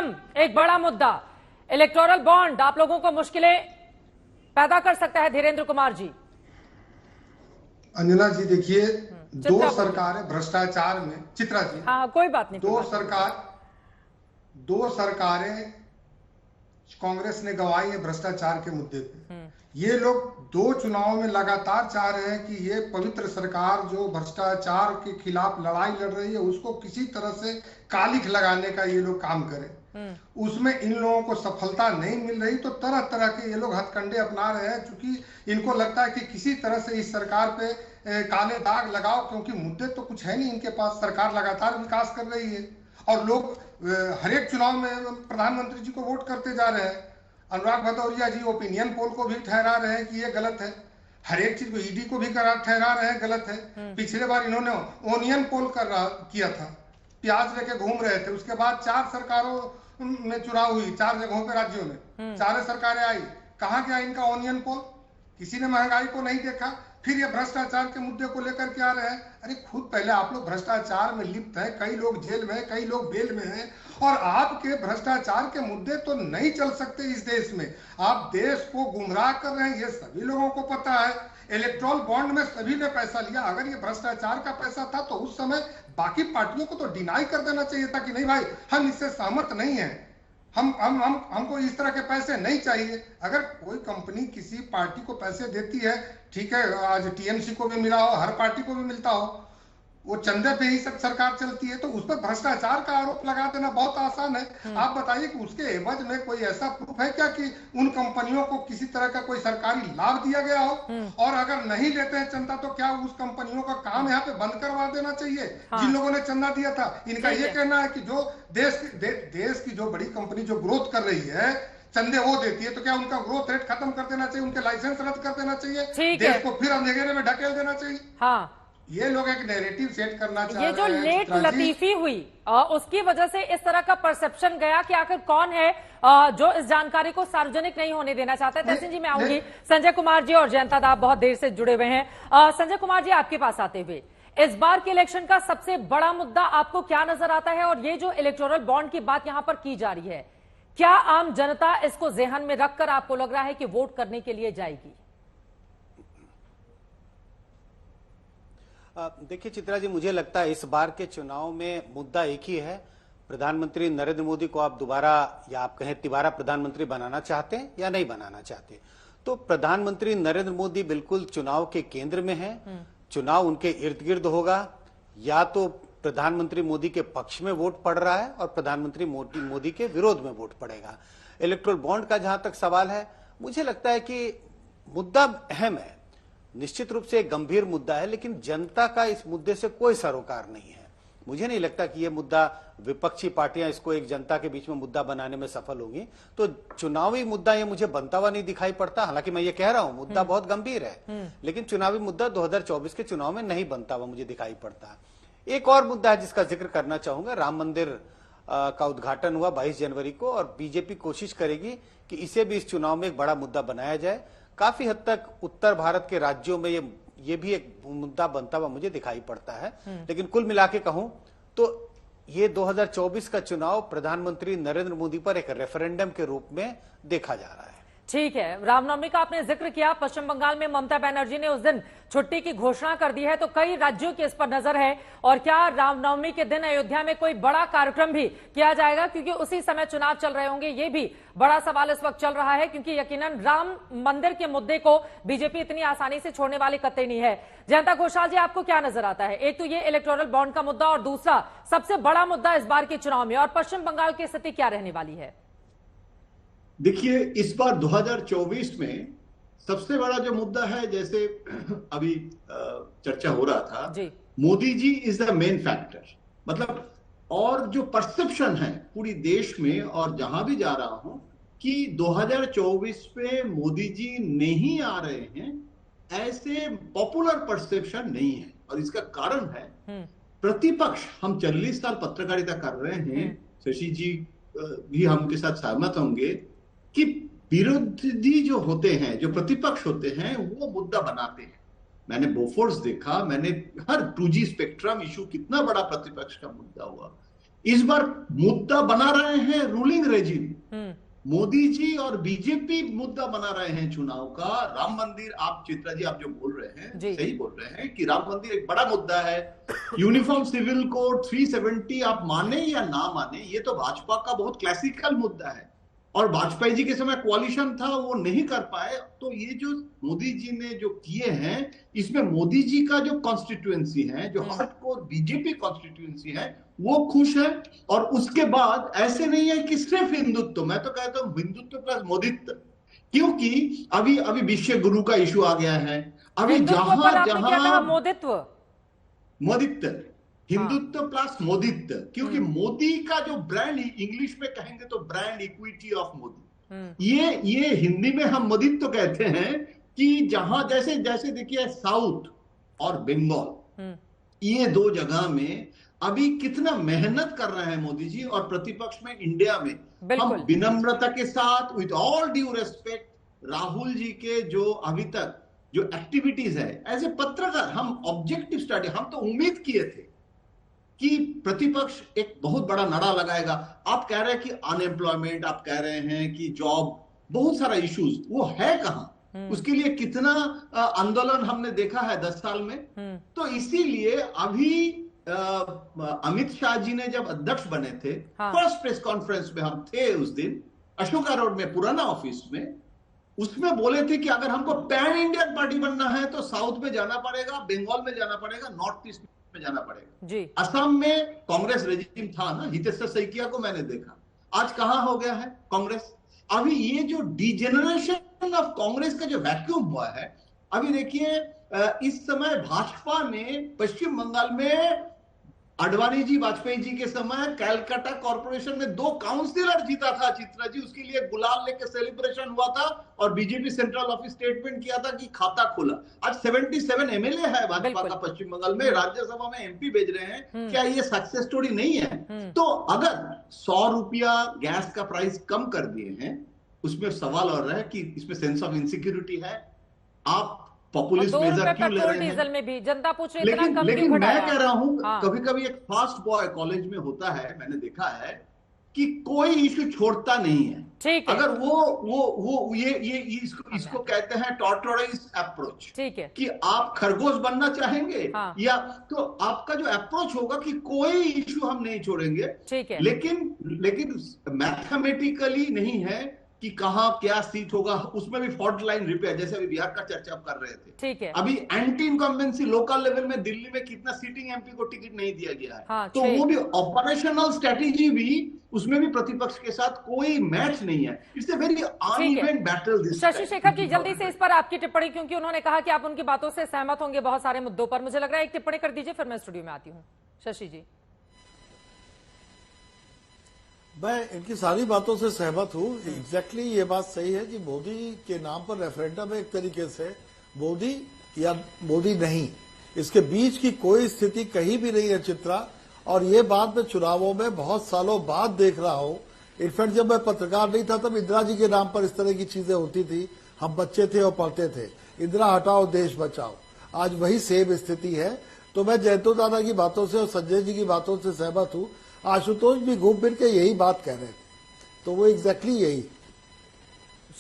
EVM एक बड़ा मुद्दा, इलेक्टोरल बॉन्ड आप लोगों को मुश्किलें पैदा कर सकता है। धीरेन्द्र कुमार जी। अंजना जी देखिए, दो सरकारें भ्रष्टाचार में, चित्रा जी हाँ कोई बात नहीं, दो सरकारें कांग्रेस ने गंवाई है भ्रष्टाचार के मुद्दे पे। ये लोग दो चुनाव में लगातार चाह रहे हैं कि ये पवित्र सरकार जो भ्रष्टाचार के खिलाफ लड़ाई लड़ रही है उसको किसी तरह से कालिख लगाने का ये लोग काम करें। उसमें इन लोगों को सफलता नहीं मिल रही तो तरह तरह के ये लोग हथकंडे अपना रहे हैं, क्योंकि इनको लगता है कि किसी तरह से इस सरकार पे काले दाग लगाओ, क्योंकि मुद्दे तो कुछ है नहीं इनके पास। सरकार लगातार विकास कर रही है और लोग हर एक चुनाव में प्रधानमंत्री जी को वोट करते जा रहे हैं। अनुराग भदौरिया जी ओपिनियन पोल को भी ठहरा रहे हैं कि ये गलत है, हर एक चीज को ईडी को भी ठहरा रहे हैं गलत है। पिछले बार इन्होंने ओनियन पोल किया था, प्याज लेके घूम रहे थे। उसके बाद 4 सरकारों में चुनाव हुई, 4 जगहों पे राज्यों में 4 सरकारें आई। कहाँ गया इनका ओनियन पोल? किसी ने महंगाई को नहीं देखा। फिर ये भ्रष्टाचार के मुद्दे को लेकर के आ रहे हैं। अरे खुद पहले आप लोग भ्रष्टाचार में लिप्त हैं, कई लोग जेल में, कई लोग बेल में हैं, और आपके भ्रष्टाचार के मुद्दे तो नहीं चल सकते इस देश में। आप देश को गुमराह कर रहे हैं, ये सभी लोगों को पता है। इलेक्ट्रोल बॉन्ड में सभी ने पैसा लिया। अगर ये भ्रष्टाचार का पैसा था तो उस समय बाकी पार्टियों को तो डिनाई कर देना चाहिए था कि नहीं भाई, हम इससे सहमत नहीं है, हमको इस तरह के पैसे नहीं चाहिए। अगर कोई कंपनी किसी पार्टी को पैसे देती है, ठीक है, आज टीएमसी को भी मिला हो, हर पार्टी को भी मिलता हो, वो चंदे पे ही सब सरकार चलती है, तो उस पर भ्रष्टाचार का आरोप लगा देना बहुत आसान है। आप बताइए कि उसके एवज में कोई ऐसा प्रूफ है क्या कि उन कंपनियों को किसी तरह का कोई सरकारी लाभ दिया गया हो? और अगर नहीं लेते हैं चंदा तो क्या उस कंपनियों का काम यहाँ पे बंद करवा देना चाहिए जिन लोगों ने चंदा दिया था? इनका ये कहना है कि जो देश की जो बड़ी कंपनी जो ग्रोथ कर रही है, चंदे वो देती है, तो क्या उनका ग्रोथ रेट खत्म कर देना चाहिए, उनके लाइसेंस रद्द कर देना चाहिए, देश को फिर अंधेरे में ढकेल देना चाहिए? हाँ, ये लोग एक नैरेटिव सेट करना चाह रहे हैं। ये जो लेट लतीफी हुई उसकी वजह से इस तरह का परसेप्शन गया कि आखिर कौन है जो इस जानकारी को सार्वजनिक नहीं होने देना चाहता है। तहसीन जी मैं आऊंगी, संजय कुमार जी और जयंता दा बहुत देर से जुड़े हुए हैं। संजय कुमार जी आपके पास आते हुए, इस बार के इलेक्शन का सबसे बड़ा मुद्दा आपको क्या नजर आता है? और ये जो इलेक्टोरल बॉन्ड की बात यहां पर की जा रही है, क्या आम जनता इसको ज़हन में रखकर आपको लग रहा है कि वोट करने के लिए जाएगी? देखिए चित्रा जी, मुझे लगता है इस बार के चुनाव में मुद्दा एक ही है। प्रधानमंत्री नरेंद्र मोदी को आप दोबारा या आप कहें तिबारा प्रधानमंत्री बनाना चाहते हैं या नहीं बनाना चाहते? तो प्रधानमंत्री नरेंद्र मोदी बिल्कुल चुनाव के केंद्र में है। चुनाव उनके इर्द गिर्द होगा, या तो प्रधानमंत्री मोदी के पक्ष में वोट पड़ रहा है और प्रधानमंत्री मोदी के विरोध में वोट पड़ेगा। इलेक्टोरल बॉन्ड का जहां तक सवाल है, मुझे लगता है कि मुद्दा अहम है, निश्चित रूप से एक गंभीर मुद्दा है, लेकिन जनता का इस मुद्दे से कोई सरोकार नहीं है। मुझे नहीं लगता कि यह मुद्दा विपक्षी पार्टियां इसको एक जनता के बीच में मुद्दा बनाने में सफल होंगी। तो चुनावी मुद्दा ये मुझे बनता हुआ नहीं दिखाई पड़ता। हालांकि मैं ये कह रहा हूं मुद्दा बहुत गंभीर है, लेकिन चुनावी मुद्दा 2024 के चुनाव में नहीं बनता हुआ मुझे दिखाई पड़ता। एक और मुद्दा है जिसका जिक्र करना चाहूंगा। राम मंदिर का उद्घाटन हुआ 22 जनवरी को, और बीजेपी कोशिश करेगी कि इसे भी इस चुनाव में एक बड़ा मुद्दा बनाया जाए। काफी हद तक उत्तर भारत के राज्यों में ये भी एक मुद्दा बनता हुआ मुझे दिखाई पड़ता है। लेकिन कुल मिला के कहूं तो ये 2024 का चुनाव प्रधानमंत्री नरेंद्र मोदी पर एक रेफरेंडम के रूप में देखा जा रहा है। ठीक है, रामनवमी का आपने जिक्र किया। पश्चिम बंगाल में ममता बनर्जी ने उस दिन छुट्टी की घोषणा कर दी है, तो कई राज्यों की इस पर नजर है। और क्या रामनवमी के दिन अयोध्या में कोई बड़ा कार्यक्रम भी किया जाएगा, क्योंकि उसी समय चुनाव चल रहे होंगे? ये भी बड़ा सवाल इस वक्त चल रहा है, क्योंकि यकीनन राम मंदिर के मुद्दे को बीजेपी इतनी आसानी से छोड़ने वाली कतई नहीं है। जयंता घोषाल जी, आपको क्या नजर आता है? एक तो ये इलेक्टोरल बॉन्ड का मुद्दा, और दूसरा सबसे बड़ा मुद्दा इस बार के चुनाव में, और पश्चिम बंगाल की स्थिति क्या रहने वाली है? देखिए, इस बार 2024 में सबसे बड़ा जो मुद्दा है, जैसे अभी चर्चा हो रहा था, Modi ji is the main factor. मतलब, और जो परसेप्शन है पूरी देश में और जहां भी जा रहा हूं कि 2024 में मोदी जी नहीं आ रहे हैं, ऐसे पॉपुलर परसेप्शन नहीं है। और इसका कारण है प्रतिपक्ष। हम 40 साल पत्रकारिता कर रहे हैं, शशि जी भी हमके साथ सहमत होंगे कि विरोधी जो होते हैं, जो प्रतिपक्ष होते हैं, वो मुद्दा बनाते हैं। मैंने बोफोर्स देखा, मैंने हर 2G स्पेक्ट्रम इशू कितना बड़ा प्रतिपक्ष का मुद्दा हुआ। इस बार मुद्दा बना रहे हैं रूलिंग रेजिम। मोदी जी और बीजेपी मुद्दा बना रहे हैं चुनाव का। राम मंदिर, आप चित्रा जी आप जो बोल रहे हैं सही बोल रहे हैं कि राम मंदिर एक बड़ा मुद्दा है। यूनिफॉर्म सिविल कोड 370 आप माने या ना माने, ये तो भाजपा का बहुत क्लासिकल मुद्दा है और वाजपेयी जी के समय कोalition था, वो नहीं कर पाए। तो ये जो मोदी जी ने जो किए हैं, इसमें मोदी जी का जो कॉन्स्टिट्यूएंसी है, जो हार्डकोर बीजेपी कॉन्स्टिट्यूएंसी है, वो खुश है। और उसके बाद ऐसे नहीं है कि सिर्फ हिंदुत्व, मैं तो कहता हूं हिंदुत्व प्लस मोदित्व, क्योंकि अभी विश्व गुरु का इशू आ गया है। अभी जहां मोदित्व, हिंदुत्व प्लस मोदित्व, क्योंकि मोदी का जो ब्रांड, इंग्लिश में कहेंगे तो ब्रांड इक्विटी ऑफ मोदी, ये हिंदी में हम मोदित्व कहते हैं कि जहां जैसे देखिए साउथ और बंगाल, ये दो जगह में अभी कितना मेहनत कर रहे हैं मोदी जी, और प्रतिपक्ष में इंडिया में हम विनम्रता के साथ with all due respect Rahul ji के जो अभी तक जो एक्टिविटीज है एज ए पत्रकार, हम ऑब्जेक्टिव स्टडी, हम तो उम्मीद किए थे कि प्रतिपक्ष एक बहुत बड़ा नारा लगाएगा। आप कह रहे हैं कि अनएम्प्लॉयमेंट, आप कह रहे हैं कि जॉब, बहुत सारा इश्यूज, वो है कहां? उसके लिए कितना आंदोलन हमने देखा है 10 साल में। तो इसीलिए अभी अमित शाह जी ने जब अध्यक्ष बने थे, फर्स्ट प्रेस कॉन्फ्रेंस में हम थे उस दिन अशोका रोड में, पुराना ऑफिस में, उसमें बोले थे कि अगर हमको पैन इंडियन पार्टी बनना है तो साउथ में जाना पड़ेगा, बंगाल में जाना पड़ेगा, नॉर्थ ईस्ट में जाना पड़ेगा जी। असम में कांग्रेस रेजिम था ना, हितेश सैकिया को मैंने देखा, आज कहां हो गया है कांग्रेस। अभी ये जो डिजेनरेशन ऑफ कांग्रेस का जो वैक्यूम हुआ है, अभी देखिए इस समय भाजपा ने पश्चिम बंगाल में अडवाणी जी, वाजपेयी जी के समय कैलकाटा कॉर्पोरेशन में 2 काउंसिलर जीता था चित्रा जी, उसके लिए गुलाल लेके सेलिब्रेशन हुआ था और बीजेपी सेंट्रल ऑफिस स्टेटमेंट किया था कि खाता खोला। आज 77 एमएलए है भाजपा का पश्चिम बंगाल में, राज्यसभा में एमपी भेज रहे हैं। क्या ये सक्सेस स्टोरी नहीं है? तो अगर 100 रुपया गैस का प्राइस कम कर दिए हैं, उसमें सवाल और है कि इसमें सेंस ऑफ इनसिक्योरिटी है। आप पॉपुलिस्ट मेजर क्यों ले रहे हैं? डीजल में भी जनता पूछ रही है, लेकिन मैं कह रहा हूं कभी कभी एक फास्ट बॉय कॉलेज में होता है, मैंने देखा है कि कोई इशू छोड़ता नहीं है। ठीक है, अगर वो ये इसको कहते हैं टॉर्टोराइज अप्रोच, ठीक है, कि आप खरगोश बनना चाहेंगे या तो आपका जो अप्रोच होगा कि कोई इशू हम नहीं छोड़ेंगे, ठीक है, लेकिन मैथमेटिकली नहीं है कि कहां क्या सीट होगा। उसमें भी फॉल्ट लाइन रिपेयर, जैसे अभी बिहार का चर्चा कर रहे थे, ठीक है, अभी एंटी इनकम्बेंसी लोकल लेवल में दिल्ली में कितना सीटिंग एमपी को टिकट नहीं दिया गया है, तो वो भी ऑपरेशनल स्ट्रेटेजी भी, उसमें भी प्रतिपक्ष के साथ कोई मैच नहीं है। It's a very uneven battle. Shashi Shekhar ji, जल्दी से इस पर आपकी टिप्पणी, क्योंकि उन्होंने कहा कि आप उनकी बातों से सहमत होंगे बहुत सारे मुद्दों पर। मुझे लग रहा है एक टिप्पणी कर दीजिए, फिर मैं स्टूडियो में आती हूँ। शशि जी। मैं इनकी सारी बातों से सहमत हूं। एग्जैक्टली ये बात सही है कि मोदी के नाम पर रेफरेंडम एक तरीके से मोदी या मोदी नहीं, इसके बीच की कोई स्थिति कहीं भी नहीं है चित्रा। और ये बात मैं चुनावों में बहुत सालों बाद देख रहा हूं। इनफैक्ट जब मैं पत्रकार नहीं था तब इंदिरा जी के नाम पर इस तरह की चीजें होती थी, हम बच्चे थे और पढ़ते थे, इंदिरा हटाओ देश बचाओ। आज वही सेम स्थिति है। तो मैं जयंतो दादा की बातों से और संजय जी की बातों से सहमत हूं। आशुतोष भी घूम फिर के यही बात कह रहे थे, तो वो एग्जैक्टली यही।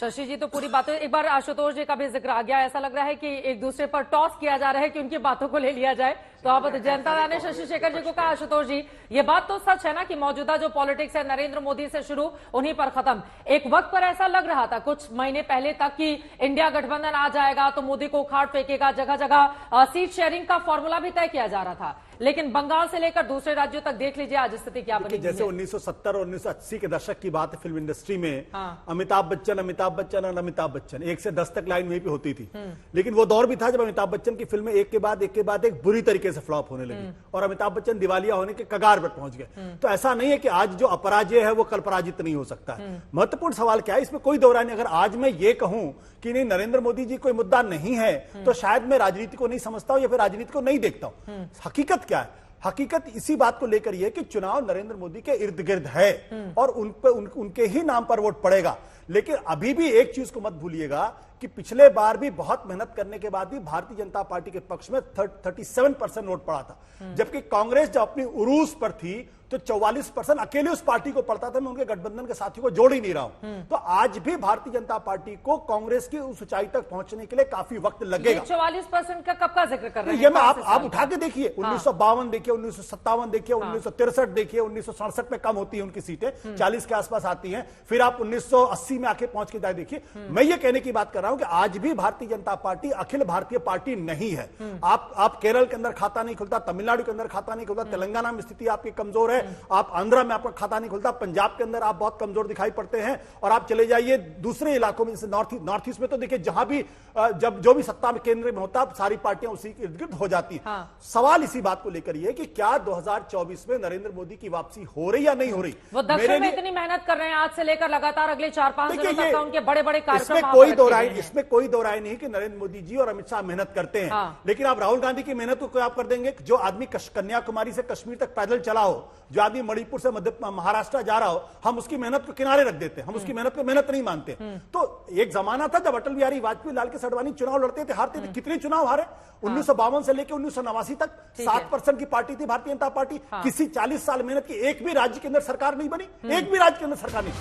शशि जी तो पूरी बातें, एक बार आशुतोष जी का भी जिक्र आ गया, ऐसा लग रहा है कि एक दूसरे पर टॉस किया जा रहा है कि उनकी बातों को ले लिया जाए। तो आप जयंता ने शशि शेखर जी को कहा, आशुतोष जी ये बात तो सच है ना कि मौजूदा जो पॉलिटिक्स है नरेंद्र मोदी से शुरू उन्हीं पर खत्म। एक वक्त पर ऐसा लग रहा था कुछ महीने पहले तक कि इंडिया गठबंधन आ जाएगा तो मोदी को उखाड़ फेंकेगा, जगह जगह सीट शेयरिंग का फॉर्मूला भी तय किया जा रहा था। लेकिन बंगाल से लेकर दूसरे राज्यों तक देख लीजिए आज स्थिति क्या बनी। जैसे 1970 और 1980 के दशक की बात है फिल्म इंडस्ट्री में, अमिताभ बच्चन और अमिताभ बच्चन 1 से 10 तक लाइन वहीं पे होती थी। लेकिन वो दौर भी था जब अमिताभ बच्चन की फिल्में एक के बाद एक बुरी तरीके से फ्लॉप होने लगी और अमिताभ बच्चन दिवालिया होने के कगार पर पहुंच गए। तो ऐसा नहीं है कि आज जो अपराजय है वो कल पराजित नहीं हो सकता है। महत्वपूर्ण सवाल क्या है, इसमें कोई दो राय नहीं। अगर आज मैं ये कहूं कि नहीं नरेंद्र मोदी जी कोई मुद्दा नहीं है, तो शायद मैं राजनीति को नहीं समझता हूं या फिर राजनीति को नहीं देखता हूं। हकीकत क्या है? हकीकत इसी बात को लेकर यह कि चुनाव नरेंद्र मोदी के इर्द गिर्द है और उनके ही नाम पर वोट पड़ेगा। लेकिन अभी भी एक चीज को मत भूलिएगा कि पिछले बार भी बहुत मेहनत करने के बाद भी भारतीय जनता पार्टी के पक्ष में 37% वोट पड़ा था, जबकि कांग्रेस जब अपनी उरूस पर थी तो 44% अकेले उस पार्टी को पड़ता था। मैं उनके गठबंधन के साथियों को जोड़ ही नहीं रहा हूं। तो आज भी भारतीय जनता पार्टी को कांग्रेस की उस ऊंचाई तक पहुंचने के लिए काफी वक्त लगेगा। 44% का कब का जिक्र कर रहे हैं? ये मैं आप उठा के देखिए, 1952 देखिए, 1957 देखिए, 1963 देखिए, 1967 में कम होती है उनकी सीटें, 40 के आसपास आती हैं। फिर आप 1980 में आके पहुंच के जाए देखिए। मैं ये कहने की बात कर रहा हूं कि आज भी भारतीय जनता पार्टी अखिल भारतीय पार्टी नहीं है। आप केरल के अंदर खाता नहीं खुलता, तमिलनाडु के अंदर खाता नहीं खुलता, तेलंगाना में स्थिति आपकी कमजोर है, आप आंध्रा में आपका खाता नहीं खुलता, पंजाब के अंदर आप बहुत कमजोर दिखाई पड़ते हैं, और आप चले जाइए दूसरे इलाकों में जैसे नॉर्थ ईस्ट में तो देखिए जहां भी जब जो भी सत्ता में केंद्र में होता सारी पार्टियां उसी के इर्द गिर्द हो जाती हैं। सवाल इसी बात को लेकर ये कि क्या 2024 में नरेंद्र मोदी की वापसी हो रही या नहीं हो रही? वो दक्षिण में इतनी मेहनत कर रहे हैं आज से लेकर लगातार अगले 4-5 दिनों तक उनके बड़े-बड़े कार्यक्रम। इसमें कोई दो राय नहीं कि नरेंद्र मोदी जी और अमित शाह मेहनत करते हैं, लेकिन आप राहुल गांधी की मेहनत को आप कर देंगे? जो आदमी कन्याकुमारी से कश्मीर तक पैदल चला हो, जो आदमी मणिपुर से महाराष्ट्र जा रहा हो, हम उसकी मेहनत को किनारे रख देते हैं, हम उसकी मेहनत को मेहनत नहीं मानते। तो एक जमाना था जब अटल बिहारी वाजपेयी, लाल कृष्ण आडवाणी चुनाव लड़ते थे, हारते थे। कितने चुनाव हारे? 1952 से लेकर 1989 तक 7% की पार्टी थी भारतीय जनता पार्टी। किसी 40 साल मेहनत की एक भी राज्य के अंदर सरकार नहीं बनी, एक भी राज्य के अंदर सरकार नहीं।